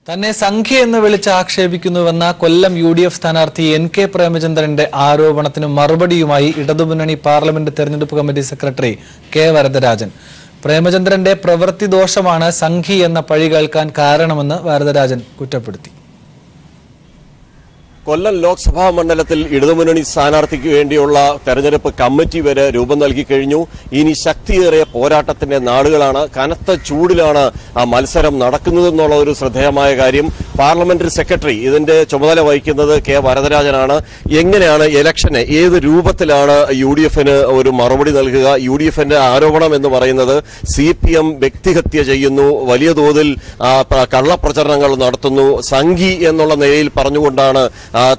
തന്നെ സംഖ്യ എന്ന് വിളിച്ച് ആക്ഷേപിക്കുന്നുവെന്ന കൊല്ലം യുഡിഎഫ് സ്ഥാനാർത്ഥി എൻ.കെ. പ്രേമചന്ദ്രന്റെ ആരോപണത്തിന് മറുപടിയുമായി ഇടതുമുന്നണി പാർലമെന്റ് തെരഞ്ഞെടുപ്പ് കമ്മിറ്റി സെക്രട്ടറി കെ. വരദരാജൻ. പ്രേമചന്ദ്രന്റെ പ്രവൃത്തി ദോഷമാണ് സംഖ്യ എന്ന പഴി കേൾക്കാൻ കാരണമെന്ന് വരദരാജൻ കുറ്റപ്പെടുത്തി. കൊല്ലം ലോക്സഭാ മണ്ഡലത്തിൽ ഇടതുമുന്നണി സ്ഥാനാർത്ഥിക്ക് വേണ്ടിയുള്ള തെരഞ്ഞെടുപ്പ് കമ്മിറ്റി വരെ രൂപം നൽകി കഴിഞ്ഞു. ഇനി ശക്തിയേറിയ പോരാട്ടത്തിന്റെ നാളുകളാണ്. കനത്ത ചൂടിലാണ് ആ മത്സരം നടക്കുന്നതെന്നുള്ള ഒരു ശ്രദ്ധേയമായ കാര്യം. പാർലമെന്ററി സെക്രട്ടറി ഇതിന്റെ ചുമതല വഹിക്കുന്നത് കെ. വരദരാജനാണ്. എങ്ങനെയാണ് ഇലക്ഷന് ഏത് രൂപത്തിലാണ് യുഡിഎഫിന് ഒരു മറുപടി നൽകുക? യുഡിഎഫിന്റെ ആരോപണം എന്ന് പറയുന്നത് CPM വ്യക്തിഹത്യ ചെയ്യുന്നു, വലിയ തോതിൽ കള്ളപ്രചരണങ്ങൾ നടത്തുന്നു, സംഘി എന്നുള്ള നിലയിൽ പറഞ്ഞുകൊണ്ടാണ്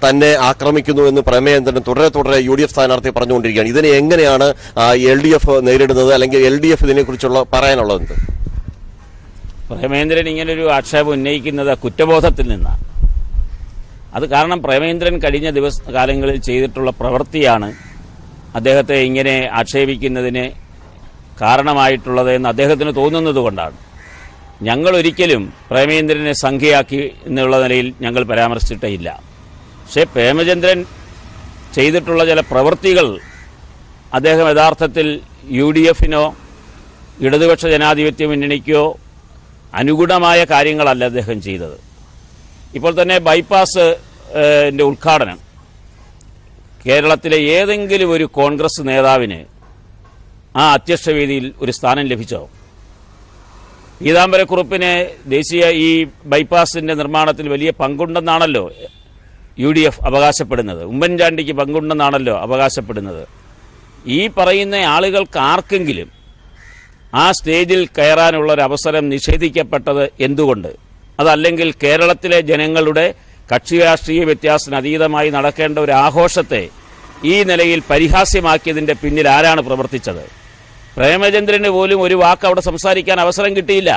തന്നെ ആക്രമിക്കുന്നു എന്ന് പ്രേമചന്ദ്രൻ തുടരെ യുഡിഎഫ് സ്ഥാനാർത്ഥി പറഞ്ഞുകൊണ്ടിരിക്കുകയാണ്. ഇതിനെ എങ്ങനെയാണ് LDF നേരിടുന്നത്, അല്ലെങ്കിൽ LDF ഇതിനെക്കുറിച്ചുള്ള പറയാനുള്ളത്? പ്രേമചന്ദ്രൻ ഇങ്ങനൊരു ആക്ഷേപം ഉന്നയിക്കുന്നത് കുറ്റബോധത്തിൽ നിന്നാണ്. അത് കാരണം പ്രേമചന്ദ്രൻ കഴിഞ്ഞ കാലങ്ങളിൽ ചെയ്തിട്ടുള്ള പ്രവൃത്തിയാണ് അദ്ദേഹത്തെ ഇങ്ങനെ ആക്ഷേപിക്കുന്നതിന് കാരണമായിട്ടുള്ളത് എന്ന് അദ്ദേഹത്തിന് തോന്നുന്നത് കൊണ്ടാണ്. ഞങ്ങൾ ഒരിക്കലും പ്രേമചന്ദ്രനെ സംഖ്യയാക്കി എന്നുള്ള നിലയിൽ ഞങ്ങൾ പരാമർശിച്ചിട്ടേ ഇല്ല. പക്ഷേ പ്രേമചന്ദ്രൻ ചെയ്തിട്ടുള്ള ചില പ്രവൃത്തികൾ അദ്ദേഹം യഥാർത്ഥത്തിൽ UDFനോ ഇടതുപക്ഷ ജനാധിപത്യ മുന്നണിക്കോ അനുഗുണമായ കാര്യങ്ങളല്ല അദ്ദേഹം ചെയ്തത്. ഇപ്പോൾ തന്നെ ബൈപ്പാസിൻ്റെ ഉദ്ഘാടനം കേരളത്തിലെ ഏതെങ്കിലും ഒരു കോൺഗ്രസ് നേതാവിന് ആ അധ്യക്ഷ വേദിയിൽ ഒരു സ്ഥാനം ലഭിച്ചോ? പീതാംബരക്കുറുപ്പിന് ദേശീയ ഈ ബൈപ്പാസിൻ്റെ നിർമ്മാണത്തിൽ വലിയ പങ്കുണ്ടെന്നാണല്ലോ UDF അവകാശപ്പെടുന്നത്. ഉമ്മൻചാണ്ടിക്ക് പങ്കുണ്ടെന്നാണല്ലോ അവകാശപ്പെടുന്നത്. ഈ പറയുന്ന ആളുകൾക്ക് ആർക്കെങ്കിലും ആ സ്റ്റേജിൽ കയറാനുള്ളൊരവസരം നിഷേധിക്കപ്പെട്ടത് എന്തുകൊണ്ട്? അതല്ലെങ്കിൽ കേരളത്തിലെ ജനങ്ങളുടെ കക്ഷി രാഷ്ട്രീയ വ്യത്യാസത്തിന് അതീതമായി നടക്കേണ്ട ഒരു ആഘോഷത്തെ ഈ നിലയിൽ പരിഹാസ്യമാക്കിയതിൻ്റെ പിന്നിൽ ആരാണ് പ്രവർത്തിച്ചത്? പ്രേമചന്ദ്രന് പോലും ഒരു വാക്ക് അവിടെ സംസാരിക്കാൻ അവസരം കിട്ടിയില്ല.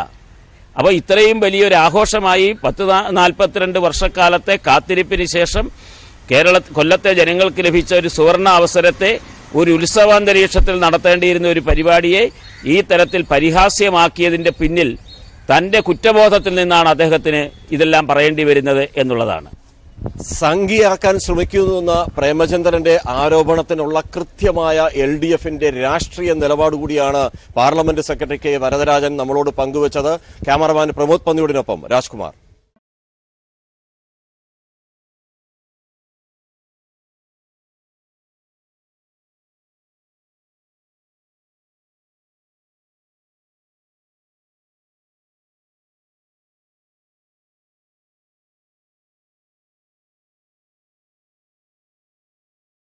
അപ്പോൾ ഇത്രയും വലിയൊരു ആഘോഷമായി 42 വർഷക്കാലത്തെ കാത്തിരിപ്പിന് ശേഷം കൊല്ലത്തെ ജനങ്ങൾക്ക് ലഭിച്ച ഒരു സുവർണ അവസരത്തെ ഒരു ഉത്സവാന്തരീക്ഷത്തിൽ നടത്തേണ്ടിയിരുന്ന ഒരു പരിപാടിയെ ഈ തരത്തിൽ പരിഹാസ്യമാക്കിയതിൻ്റെ പിന്നിൽ തൻ്റെ കുറ്റബോധത്തിൽ നിന്നാണ് അദ്ദേഹത്തിന് ഇതെല്ലാം പറയേണ്ടി വരുന്നത് എന്നുള്ളതാണ്. സംഖ്യയാക്കാൻ ശ്രമിക്കുന്നുവെന്ന പ്രേമചന്ദ്രന്റെ ആരോപണത്തിനുള്ള കൃത്യമായ LDFന്റെ രാഷ്ട്രീയ നിലപാട് കൂടിയാണ് പാർലമെന്റ് സെക്രട്ടറി കെ. വരദരാജൻ നമ്മളോട് പങ്കുവച്ചത്. ക്യാമറമാൻ പ്രമോദ് പന്നിയോടിനൊപ്പം രാജ്കുമാർ.